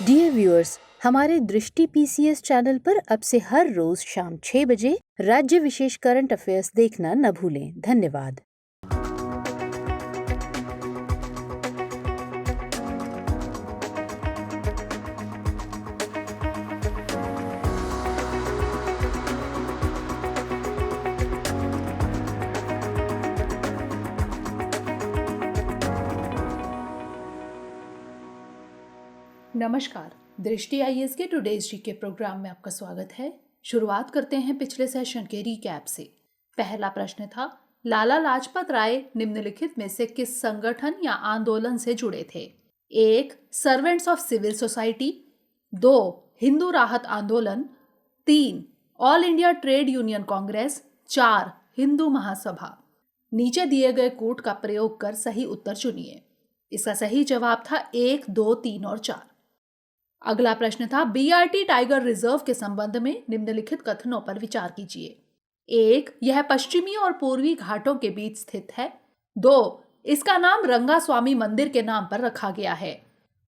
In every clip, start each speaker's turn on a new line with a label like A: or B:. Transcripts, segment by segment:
A: Dear viewers, हमारे दृष्टि PCS channel पर अब से हर रोज शाम 6 बजे राज्य विशेष करंट अफेयर्स देखना न भूलें। धन्यवाद।
B: नमस्कार, दृष्टि आईएएस के टुडेज जीके प्रोग्राम में आपका स्वागत है। शुरुआत करते हैं पिछले सेशन के रिकैप से। पहला प्रश्न था, लाला लाजपत राय निम्नलिखित में से किस संगठन या आंदोलन से जुड़े थे? 1. Servants of civil society, 2. Hindu राहत आंदोलन, 3. All India trade union congress, 4. Hindu Mahasabha. नीचे दिए गए कूट का प्रयोग कर सही उत्तर चुनिए। इसका सही जवाब था 1, 2, 3 और 4। अगला प्रश्न था, बीआरटी टाइगर रिजर्व के संबंध में निम्नलिखित कथनों पर विचार कीजिए। 1. यह पश्चिमी और पूर्वी घाटों के बीच स्थित है। 2. इसका नाम रंगास्वामी मंदिर के नाम पर रखा गया है।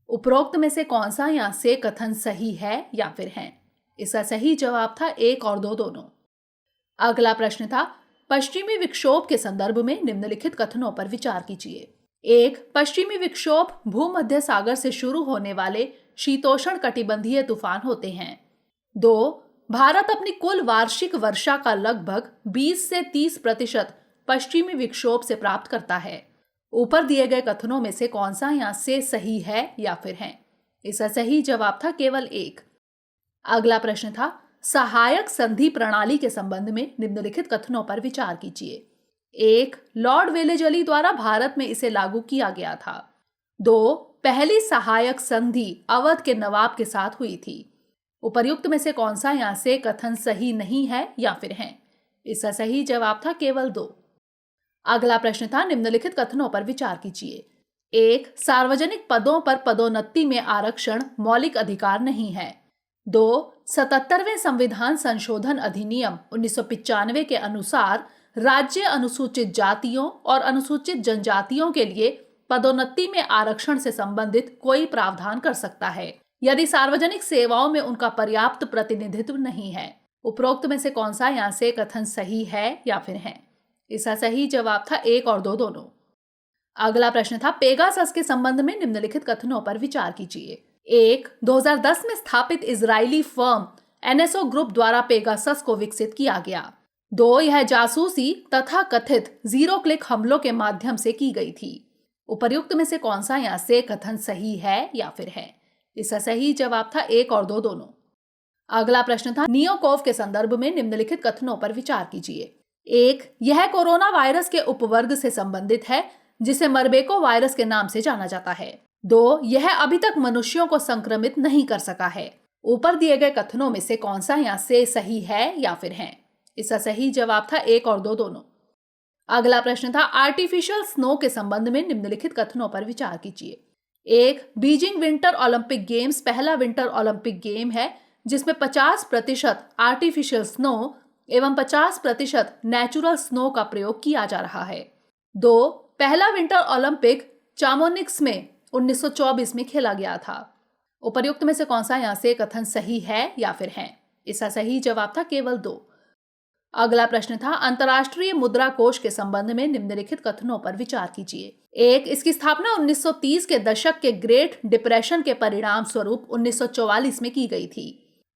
B: उपरोक्त में से कौन सा या से कथन सही है या फिर है? इसका सही जवाब था 1 और 2 दोनों। अगला प्रश्न था, पश्चिमी विक्षोभ के संदर्भ में निम्नलिखित कथनों पर विचार कीजिए। 1. पश्चिमी विक्षोभ भूमध्य सागर से शुरू होने वाले शीतोष्ण कटिबंधीय तूफान होते हैं। 2. भारत अपनी कुल वार्षिक वर्षा का लगभग 20 से 30% पश्चिमी विक्षोभ से प्राप्त करता है। ऊपर दिए गए कथनों में से कौन सा या से सही है या फिर है? इसका सही जवाब था केवल 1। अगला प्रश्न था, सहायक संधि प्रणाली के संबंध में निम्नलिखित कथनों पर विचार कीजिए। 1. लॉर्ड वेलेजली द्वारा भारत में इसे लागू किया गया था। 2. पहली सहायक संधि अवध के नवाब के साथ हुई थी। उपर्युक्त में से कौन सा यहाँ से कथन सही नहीं है या फिर है? इसका सही जवाब था केवल 2। अगला प्रश्न था, निम्नलिखित कथनों पर विचार कीजिए। 1. सार्वजनिक पदों पर पदोन्नति में आरक्षण मौलिक अधिकार नहीं है। 2. 77वें संविधान संशोधन अधिनियम 1995 के अनुसार राज्य अनुसूचित जातियों और अनुसूचित जनजातियों के लिए पदोन्नति में आरक्षण से संबंधित कोई प्रावधान कर सकता है यदि सार्वजनिक सेवाओं में उनका पर्याप्त प्रतिनिधित्व नहीं है। उपरोक्त में से कौन सा यहाँ से कथन सही है या फिर है? इसका सही जवाब था 1 और 2 दोनों। अगला प्रश्न था, पेगासस के संबंध में निम्नलिखित कथनों पर विचार कीजिए। 1. 2010 में स्थापित इजरायली फर्म एनएसओ ग्रुप द्वारा पेगासस को विकसित किया गया। 2. यह जासूसी तथा कथित जीरो क्लिक हमलों के माध्यम से की गई थी। उपर्युक्त में से कौन सा यहाँ से कथन सही है या फिर है? इसका सही जवाब था 1 और 2 दोनों। अगला प्रश्न था, नियोकोव के संदर्भ में निम्नलिखित कथनों पर विचार कीजिए। 1. यह कोरोना वायरस के उपवर्ग से संबंधित है जिसे मरबेको वायरस के नाम से जाना जाता है। 2. यह अभी तक मनुष्यों को संक्रमित नहीं कर सका है। ऊपर दिए गए कथनों में से कौन सा यहाँ से सही है या फिर है? इसका सही जवाब था 1 और 2 दोनों। अगला प्रश्न था, आर्टिफिशियल स्नो के संबंध में निम्नलिखित कथनों पर विचार कीजिए। 1. बीजिंग विंटर ओलंपिक गेम्स पहला विंटर ओलंपिक गेम है जिसमें 50% आर्टिफिशियल स्नो एवं 50% नेचुरल स्नो का प्रयोग किया जा रहा है। 2. पहला विंटर ओलंपिक चामोनिक्स में 1924 में खेला गया था। उपर्युक्त में से कौन सा यहाँ से कथन सही है या फिर है? इसका सही जवाब था केवल 2। अगला प्रश्न था, अंतर्राष्ट्रीय मुद्रा कोष के संबंध में निम्नलिखित कथनों पर विचार कीजिए। 1. इसकी स्थापना 1930 के दशक के ग्रेट डिप्रेशन के परिणाम स्वरूप 1944 में की गई थी।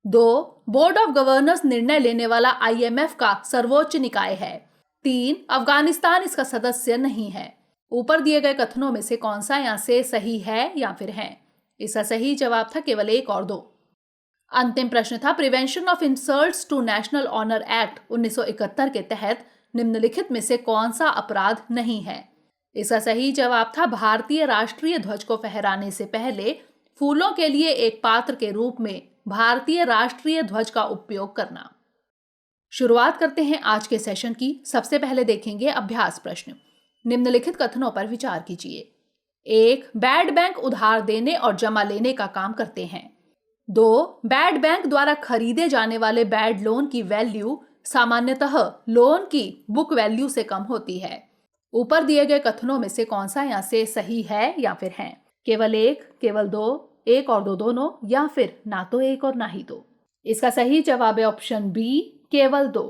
B: 2. बोर्ड ऑफ गवर्नर्स निर्णय लेने वाला आईएमएफ का सर्वोच्च निकाय है। 3. अफगानिस्तान इसका सदस्य नहीं है। ऊपर दिए गए कथनों में से कौन सा यहाँ से सही है या फिर है? इसका सही जवाब था केवल 1 और 2। अंतिम प्रश्न था, prevention of insults to national honour act 1971 के तहत निम्नलिखित में से कौन सा अपराध नहीं है? इसका सही जवाब था भारतीय राष्ट्रीय ध्वज को फहराने से पहले फूलों के लिए एक पात्र के रूप में भारतीय राष्ट्रीय ध्वज का उपयोग करना। शुरुआत करते हैं आज के सेशन की। सबसे पहले देखेंगे अभ्यास प्रश्न। निम्नलिखित कथनों पर विचार कीजिए। 1. बैड बैंक उधार देने और जमा लेने का काम करते हैं। 2. बैड बैंक द्वारा खरीदे जाने वाले बैड लोन की वैल्यू सामान्यतः लोन की बुक वैल्यू से कम होती है। ऊपर दिए गए कथनों में से कौन सा यहाँ से सही है या फिर है? केवल 1, केवल 2, एक और दो दोनों, या फिर ना तो एक और ना ही दो। इसका सही जवाब है ऑप्शन बी, केवल दो।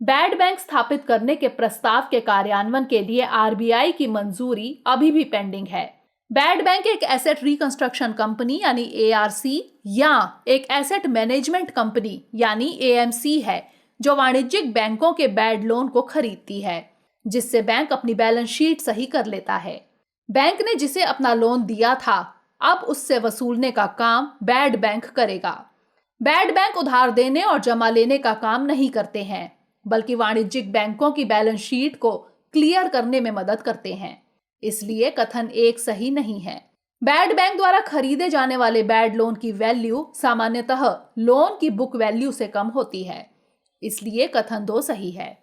B: बैड बैंक स्थापित करने के प्रस्ताव के कार्यान्वयन के लिए आरबीआई की मंजूरी अभी भी पेंडिंग है। बैड बैंक एक एसेट रिकंस्ट्रक्शन कंपनी यानी एआरसी या एक एसेट मैनेजमेंट कंपनी यानी एएमसी है, जो वाणिज्यिक बैंकों के बैड लोन को खरीदती है, जिससे बैंक अपनी बैलेंस शीट सही कर लेता है। बैंक ने जिसे अपना लोन दिया था, अब उससे वसूलने का काम बैड बैंक करेगा। बैड बैंक उधार देने और जमा लेने का काम नहीं करते हैं, बल्कि वाणिज्यिक बैंकों की बैलेंस शीट को क्लियर करने में मदद करते हैं। इसलिए कथन एक सही नहीं है। बैड बैंक द्वारा खरीदे जाने वाले बैड लोन की वैल्यू सामान्यतः लोन की बुक वैल्यू से कम होती है, इसलिए कथन दो सही है।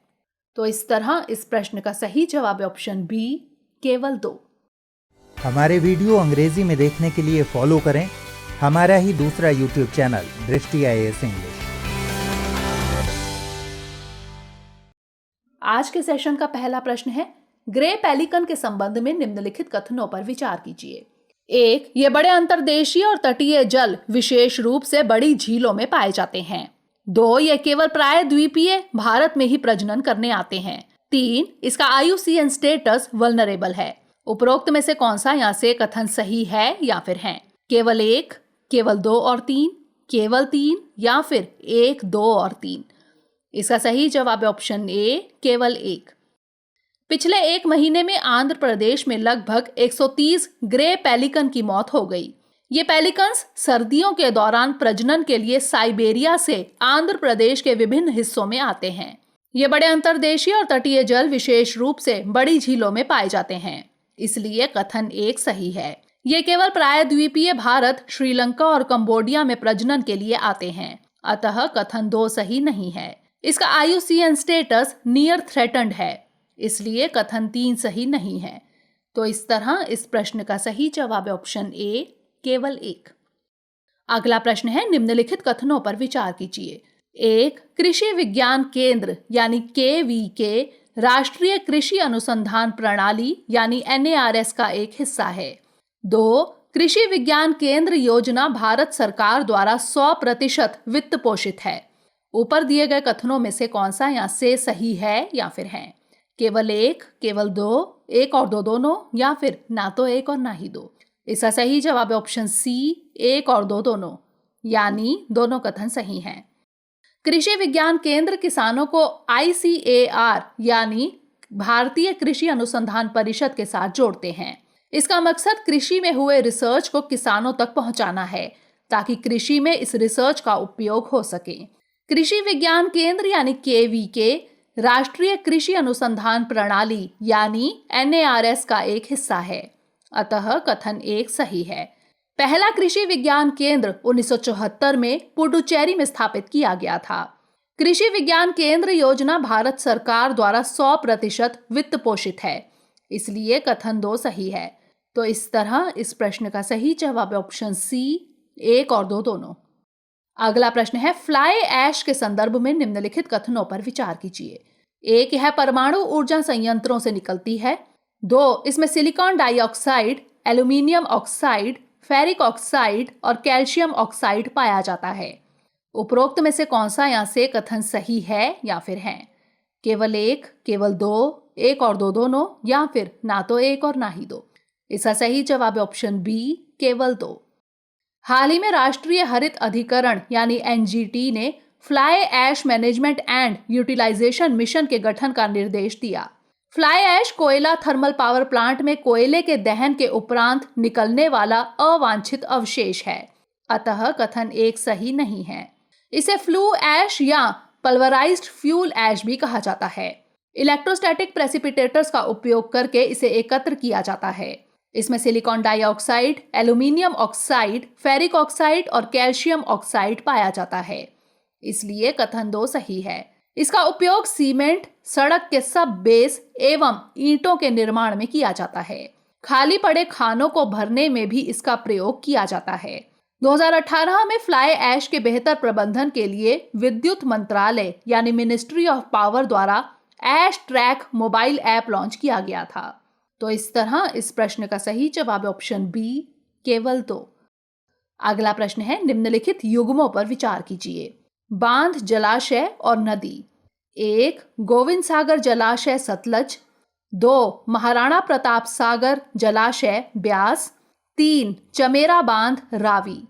B: तो इस तरह इस प्रश्न का सही जवाब है ऑप्शन बी, केवल दो।
C: हमारे वीडियो अंग्रेजी में देखने के लिए फॉलो करें हमारा ही दूसरा यूट्यूब चैनल दृष्टि IAS इंग्लिश।
B: आज के सेशन का पहला प्रश्न है, ग्रे पेलिकन के संबंध में निम्नलिखित कथनों पर विचार कीजिए। 1. ये बड़े अंतर्देशीय और तटीय जल विशेष रूप से बड़ी झीलों में पाए जाते हैं। 2. ये केवल प्रायद्वीपीय भारत में ही प्रजनन करने आते हैं। 3. इसका IUCN स्टेटस वल्नरेबल है। उपरोक्त में से कौन सा यहाँ से कथन सही है या फिर है? केवल 1, केवल 2 और 3, केवल 3 या फिर 1, 2 और 3? इसका सही जवाब है ऑप्शन ए, केवल 1। पिछले एक महीने में आंध्र प्रदेश में लगभग 130 ग्रे पेलिकन की मौत हो गई। ये पेलिकन्स सर्दियों के दौरान प्रजनन के लिए साइबेरिया से आंध्र प्रदेश के विभिन्न हिस्सों में आते हैं। ये बड़े अंतर्देशीय और तटीय जल विशेष रूप से बड़ी झीलों में पाए जाते हैं, इसलिए कथन 1 सही है। ये केवल प्रायद्वीपीय भारत, श्रीलंका और कंबोडिया में प्रजनन के लिए आते हैं, अतः कथन 2 सही नहीं है। इसका IUCN स्टेटस नियर थ्रेटन्ड है, इसलिए कथन 3 सही नहीं है। तो इस तरह इस प्रश्न का सही जवाब है ऑप्शन ए, केवल 1। अगला प्रश्न है, निम्नलिखित कथनों पर विचार कीजिए। 1. कृषि विज्ञान केंद्र यानी KVK राष्ट्रीय कृषि अनुसंधान प्रणाली यानी NARS का एक हिस्सा है। 2. कृषि विज्ञान केंद्र योजना भारत सरकार द्वारा 100% वित्त पोषित है। ऊपर दिए गए कथनों में से कौन सा यहाँ से सही है या फिर है? केवल 1, केवल 2, 1 और 2 दोनों, या फिर ना तो 1 और ना ही 2? इसका सही जवाब है ऑप्शन सी, 1 और 2 दोनों, यानी दोनों कथन सही हैं। कृषि विज्ञान केंद्र किसानों को ICAR यानी भारतीय कृषि अनुसंधान परिषद के साथ जोड़ते हैं। इसका मकसद कृषि में हुए रिसर्च को किसानों तक पहुंचाना है, ताकि कृषि में इस रिसर्च का उपयोग हो सके। कृषि विज्ञान केंद्र यानी KVK राष्ट्रीय कृषि अनुसंधान प्रणाली यानी NARS का एक हिस्सा है, अतः कथन 1 सही है। पहला कृषि विज्ञान केंद्र 1974 में पुडुचेरी में स्थापित किया गया था। कृषि विज्ञान केंद्र योजना भारत सरकार द्वारा 100% वित्त पोषित है, इसलिए कथन 2 सही है। तो इस तरह इस प्रश्न का सही जवाब है ऑप्शन सी, 1 और 2 दोनों। अगला प्रश्न है, फ्लाई ऐश के संदर्भ में निम्नलिखित कथनों पर विचार कीजिए। 1. यह परमाणु ऊर्जा संयंत्रों से निकलती है। 2. इसमें silicon dioxide, aluminium oxide, ferric oxide और कैल्शियम ऑक्साइड पाया जाता है। उपरोक्त में से कौन सा यहाँ से कथन सही है या फिर है? केवल 1, केवल 2, 1 और 2 दोनों, या फिर ना तो 1 और ना ही 2? इसका सही जवाब है ऑप्शन बी, केवल 2। हाल ही में राष्ट्रीय हरित अधिकरण यानी NGT ने fly ash management and utilisation mission के गठन का निर्देश दिया। फ्लाई ऐश कोयला थर्मल पावर प्लांट में कोयले के दहन के उपरांत निकलने वाला अवांछित अवशेष है, अतः कथन 1 सही नहीं है। इसे फ्लू ऐश या पल्वराइज्ड फ्यूल ऐश भी कहा जाता है। इलेक्ट्रोस्टैटिक प्रेसिपिटेटर्स का उपयोग करके इसे एकत्र किया जाता है। इसमें silicon dioxide, aluminium oxide, ferric oxide और कैल्शियम ऑक्साइड पाया जाता है, इसलिए कथन 2 सही है। इसका उपयोग सीमेंट, सड़क के सब बेस एवं ईंटों के निर्माण में किया जाता है। खाली पड़े खानों को भरने में भी इसका प्रयोग किया जाता है। 2018 में फ्लाई ऐश के बेहतर प्रबंधन के लिए विद्युत मंत्रालय यानी मिनिस्ट्री ऑफ पावर द्वारा ऐश ट्रैक मोबाइल ऐप लॉन्च किया गया था। तो इस तरह इस प्रश्न का सही जवाब है ऑप्शन बी, केवल 2। अगला प्रश्न है, निम्नलिखित युग्मों पर विचार कीजिए। बांध, जलाशय और नदी। 1. गोविंद सागर जलाशय सतलज। 2. महाराणा प्रताप सागर जलाशय ब्यास। 3. चमेरा बांध रावी।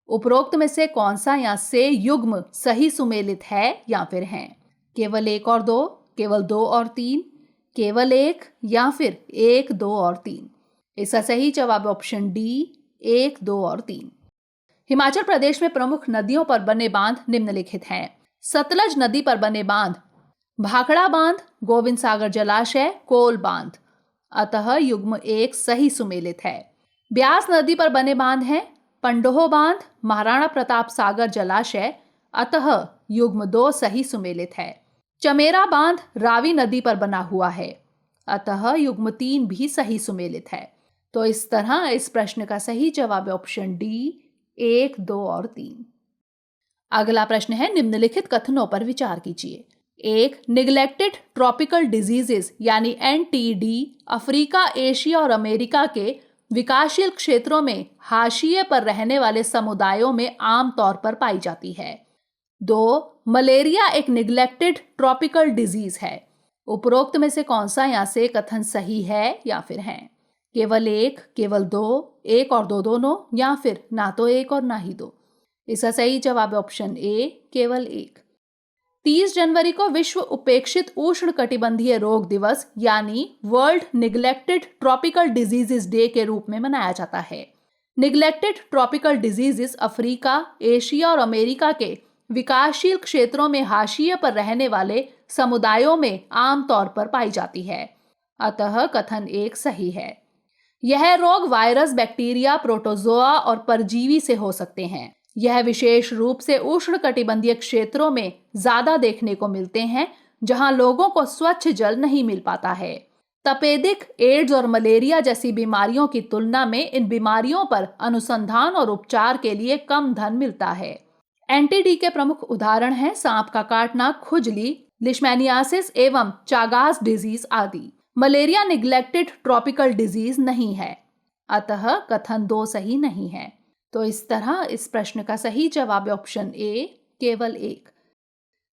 B: उपरोक्त में से कौन सा या से युग्म सही सुमेलित है या फिर हैं? केवल 1 और 2, केवल 2 और 3, केवल 1 या फिर 1, 2 और 3। इसका सही जवाब ऑप्शन डी, 1, 2 और 3। हिमाचल प्रदेश में प्रमुख नदियों पर बने बांध निम्नलिखित हैं। सतलज नदी पर बने बांध भाखड़ा बांध, गोविंद सागर जलाशय, कोल बांध। अतः युग्म 1 सही सुमेलित है। ब्यास नदी पर बने बांध हैं पंडोह बांध, महाराणा प्रताप सागर जलाशय। अतः युग्म 2 सही सुमेलित है। चमेरा बांध रावी नदी पर बना हुआ है। अतः युग्म 3 भी सही सुमेलित है। तो इस तरह इस प्रश्न का सही जवाब है ऑप्शन डी, 1, 2 और 3। अगला प्रश्न है, निम्नलिखित कथनों पर विचार कीजिए। 1. निग्लेक्टेड ट्रॉपिकल डिजीजेस यानी NTD अफ्रीका, एशिया और अमेरिका के विकासशील क्षेत्रों में हाशिए पर रहने वाले समुदायों में आमतौर पर पाई जाती है। 2. मलेरिया एक निग्लेक्टेड ट्रॉपिकल डिजीज है। उपरोक्त में से कौन सा या से कथन सही है या फिर हैं? केवल 1, केवल 2, 1 और 2 दोनों, या फिर ना तो 1 और ना ही 2। इसका सही जवाब है ऑप्शन ए, केवल 1। 30 जनवरी को विश्व उपेक्षित उष्ण कटिबंधीय रोग दिवस यानी world neglected tropical diseases day के रूप में मनाया जाता है। Neglected tropical diseases Africa, Asia और अमेरिका के विकासशील क्षेत्रों में हाशिए पर रहने वाले समुदायों में आमतौर पर पाई जाती है। अतः कथन 1 सही है। यह रोग वायरस, बैक्टीरिया, प्रोटोजोआ और परजीवी से हो सकते हैं। यह विशेष रूप से उष्णकटिबंधीय क्षेत्रों में ज्यादा देखने को मिलते हैं, जहां लोगों को स्वच्छ जल नहीं मिल पाता है। तपेदिक, एड्स और मलेरिया जैसी बीमारियों की तुलना में इन बीमारियों पर अनुसंधान और उपचार के लिए कम धन मिलता है। NTD के प्रमुख उदाहरण हैं सांप का काटना, खुजली, लिशमैनियासिस एवं चागास डिजीज आदि। मलेरिया निग्लेक्टेड ट्रॉपिकल डिजीज नहीं है। अतः कथन 2 सही नहीं है। तो इस तरह इस प्रश्न का सही जवाब है ऑप्शन ए, केवल 1।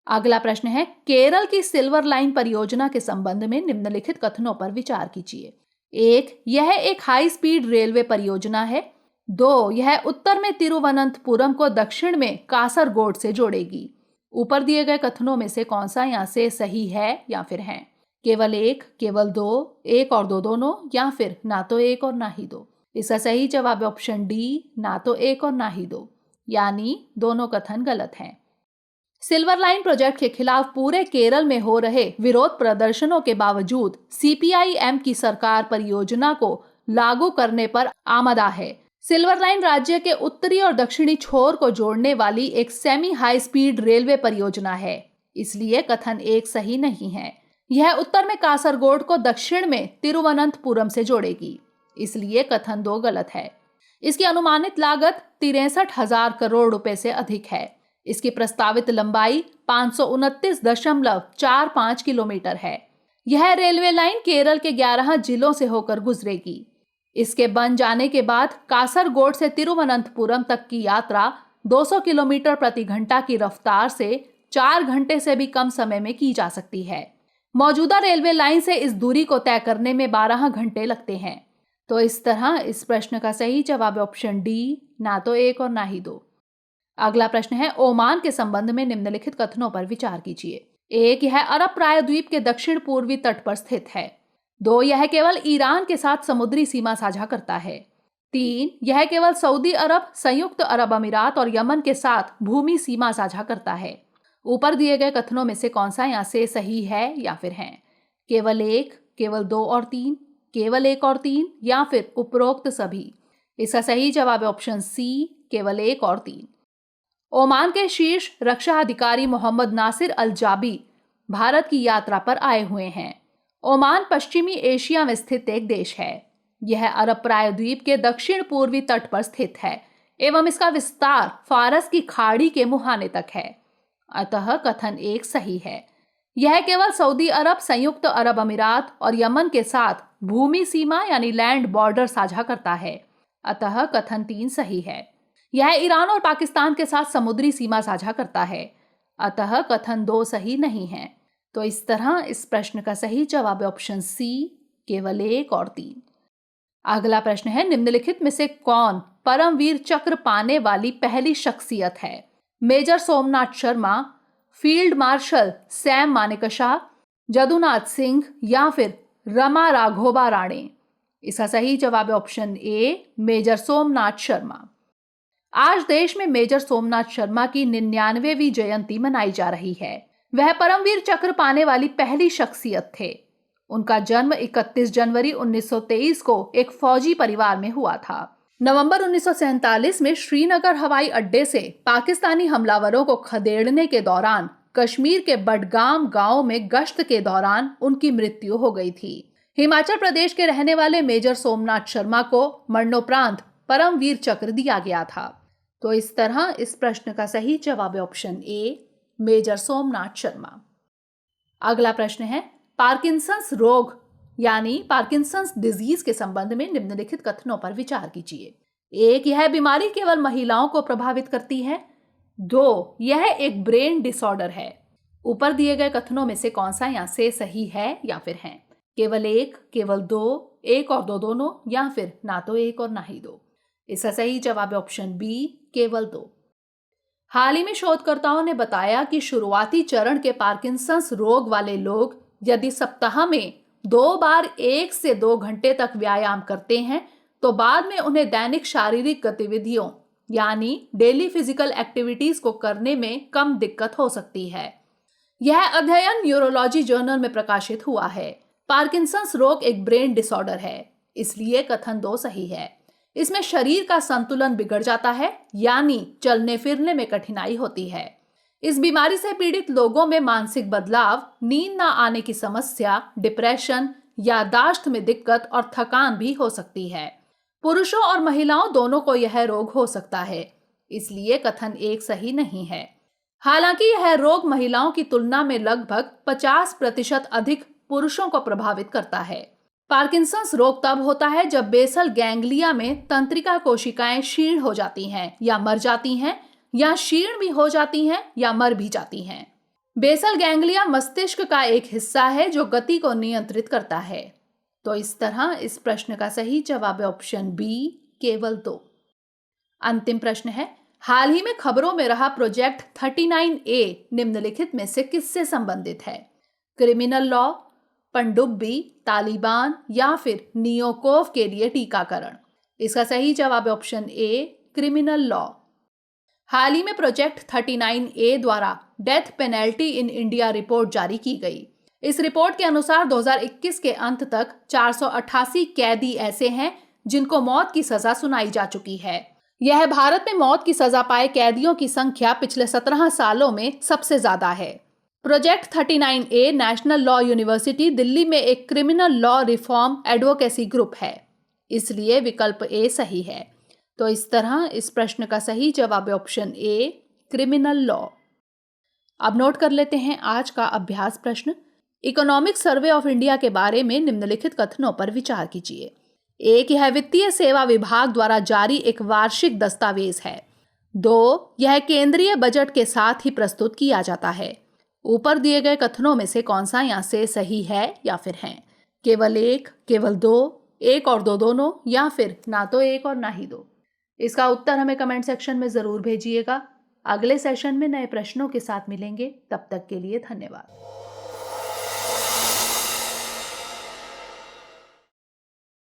B: अगला प्रश्न है, केरल की सिल्वर लाइन परियोजना के संबंध में निम्नलिखित कथनों पर विचार कीजिए। 1. यह एक हाई स्पीड रेलवे परियोजना है। 2. यह उत्तर में तिरुवनंतपुरम को दक्षिण में कासरगोड से जोड़ेगी। ऊपर दिए गए कथनों में से कौन सा यहाँ से सही है या फिर हैं? केवल 1, केवल 2, 1 और 2 दोनों, या फिर ना तो 1 और ना ही 2। इसका सही जवाब है ऑप्शन डी, ना तो 1 और ना ही 2, यानी दोनों कथन गलत हैं। सिल्वर लाइन प्रोजेक्ट के खिलाफ पूरे केरल में हो रहे विरोध प्रदर्शनों के बावजूद CPIM की सरकार परियोजना को लागू करने पर आमदा है। सिल्वर लाइन राज्य के उत्तरी और दक्षिणी छोर को जोड़ने वाली एक सेमी हाई स्पीड रेलवे परियोजना है, इसलिए कथन 1 सही नहीं है। यह उत्तर में कासरगोड को दक्षिण में तिरुवनंतपुरम से जोड़ेगी, इसलिए कथन 2 गलत है। इसकी अनुमानित लागत 63,000 करोड़ रुपए से अधिक है। इसकी प्रस्तावित लंबाई 529.45 किलोमीटर है। यह रेलवे लाइन केरल के 11 जिलों से होकर गुजरेगी। इसके बन जाने के बाद कासरगोड से तिरुवनंतपुरम तक की यात्रा 200 किलोमीटर प्रति घंटा की रफ्तार से 4 घंटे से भी कम समय में की जा सकती है। मौजूदा रेलवे लाइन से इस दूरी को तय करने में 12 घंटे लगते हैं। तो इस तरह इस प्रश्न का सही जवाब है ऑप्शन डी, ना तो 1 और ना ही 2। अगला प्रश्न है, ओमान के संबंध में निम्नलिखित कथनों पर विचार कीजिए। 1. यह अरब प्रायद्वीप के दक्षिण पूर्वी तट पर स्थित है। 2. यह केवल ईरान के साथ समुद्री सीमा साझा करता है। 3. यह केवल सऊदी अरब, संयुक्त अरब अमीरात और यमन के साथ भूमि सीमा साझा करता है। ऊपर दिए गए कथनों में से कौन सा यहाँ से सही है या फिर हैं? केवल 1, केवल 2 और 3, केवल 1 और 3, या फिर उपरोक्त सभी। इसका सही जवाब है ऑप्शन सी, केवल 1 और 3। ओमान के शीर्ष रक्षा अधिकारी मोहम्मद नासिर अल जाबी भारत की यात्रा पर आए हुए हैं। ओमान पश्चिमी एशिया में स्थित एक देश है। यह अरब प्रायद्वीप के दक्षिण पूर्वी तट पर स्थित है एवं इसका विस्तार फारस की खाड़ी के मुहाने तक है। अतः कथन 1 सही है। यह केवल सऊदी अरब, संयुक्त अरब अमीरात और यमन के साथ भूमि सीमा यानी लैंड बॉर्डर साझा करता है। अतः कथन 3 सही है। यह ईरान और पाकिस्तान के साथ समुद्री सीमा साझा करता है, अतः कथन 2 सही नहीं है। तो इस तरह इस प्रश्न का सही जवाब है ऑप्शन सी, केवल 1 और 3। अगला प्रश्न है, निम्नलिखित में से कौन परमवीर चक्र पाने वाली पहली शख्सियत है? Major Somnath Sharma, field marshal Sam Manekshaw, Jadunath Singh या फिर रमा राघोबा राणे? इसका सही जवाब है option A, major Somnath Sharma. आज देश में मेजर सोमनाथ शर्मा की 99वीं जयंती मनाई जा रही है। वह परमवीर चक्र पाने वाली पहली शख्सियत थे। उनका जन्म 31 जनवरी 1923 को एक फौजी परिवार में हुआ था। नवंबर 1947 में श्रीनगर हवाई अड्डे से पाकिस्तानी हमलावरों को खदेड़ने के दौरान कश्मीर के बडगाम गांव में गश्त के दौरान उनकी मृत्यु हो गई थी। हिमाचल प्रदेश के रहने वाले मेजर सोमनाथ शर्मा को मरणोपरांत परमवीर चक्र दिया गया था। तो इस तरह इस प्रश्न का सही जवाब है option A, major Somnath Sharma. अगला प्रश्न है, पार्किंसंस रोग यानी पार्किंसंस डिजीज के संबंध में निम्नलिखित कथनों पर विचार कीजिए। 1, यह बीमारी केवल महिलाओं को प्रभावित करती है। 2, यह एक ब्रेन डिसऑर्डर है। ऊपर दिए गए कथनों में से कौन सा यहाँ से सही है या फिर है? केवल 1, केवल 2, 1 और 2 दोनों, या फिर ना तो 1 और ना ही 2? इसका सही जवाब है ऑप्शन बी, केवल 2। हाल ही में शोधकर्ताओं ने बताया कि शुरुआती चरण के पार्किंसंस रोग वाले लोग यदि सप्ताह में 2 बार 1 से 2 घंटे तक व्यायाम करते हैं तो बाद में उन्हें दैनिक शारीरिक गतिविधियों यानी डेली फिजिकल एक्टिविटीज को करने में कम दिक्कत हो सकती है। यह अध्ययन न्यूरोलॉजी जर्नल में प्रकाशित हुआ है। पार्किंसंस रोग एक ब्रेन डिसऑर्डर है, इसलिए कथन 2 सही है। इसमें शरीर का संतुलन बिगड़ जाता है, यानी चलने फिरने में कठिनाई होती है। इस बीमारी से पीड़ित लोगों में मानसिक बदलाव, नींद न आने की समस्या, डिप्रेशन, याददाश्त में दिक्कत और थकान भी हो सकती है। पुरुषों और महिलाओं दोनों को यह रोग हो सकता है, इसलिए कथन 1 सही नहीं है। हालांकि यह रोग महिलाओं की तुलना में लगभग 50% अधिक पुरुषों को प्रभावित करता है। पार्किंसंस रोग तब होता है जब बेसल गैंग्लिया में तंत्रिका कोशिकाएं क्षीण हो जाती हैं या मर जाती हैं, या क्षीण भी हो जाती हैं या मर भी जाती हैं। बेसल गैंग्लिया मस्तिष्क का एक हिस्सा है जो गति को नियंत्रित करता है। तो इस तरह इस प्रश्न का सही जवाब है ऑप्शन बी, केवल 2। अंतिम प्रश्न है, हाल ही में खबरों में रहा प्रोजेक्ट 39A निम्नलिखित में से किससे संबंधित है? क्रिमिनल लॉ, पनडुब्बी, तालिबान या फिर नियोकोव के लिए टीकाकरण? इसका सही जवाब है ऑप्शन ए, क्रिमिनल लॉ। हाल ही में प्रोजेक्ट 39A द्वारा death penalty in India report जारी की गई। इस रिपोर्ट के अनुसार 2021 के अंत तक 488 कैदी ऐसे हैं जिनको मौत की सजा सुनाई जा चुकी है। यह भारत में मौत की सजा पाए कैदियों की संख्या पिछले 17 सालों में सबसे ज्यादा है। Project 39A national law university Delhi में एक criminal law reform advocacy group है, इसलिए विकल्प ए सही है। तो इस तरह इस प्रश्न का सही जवाब है ऑप्शन ए, क्रिमिनल लॉ। अब नोट कर लेते हैं आज का अभ्यास प्रश्न। इकोनॉमिक सर्वे ऑफ इंडिया के बारे में निम्नलिखित कथनों पर विचार कीजिए। 1, यह वित्तीय सेवा विभाग द्वारा जारी एक वार्षिक दस्तावेज है। 2, यह केंद्रीय बजट के साथ ही प्रस्तुत किया जाता है। ऊपर दिए गए कथनों में से कौन सा यहाँ से सही है या फिर है? केवल 1, केवल 2, 1 और 2 दोनों, या फिर ना तो 1 और ना ही 2? इसका उत्तर हमें कमेंट सेक्शन में जरूर भेजिएगा। अगले सेशन में नए प्रश्नों के साथ मिलेंगे, तब तक के लिए धन्यवाद।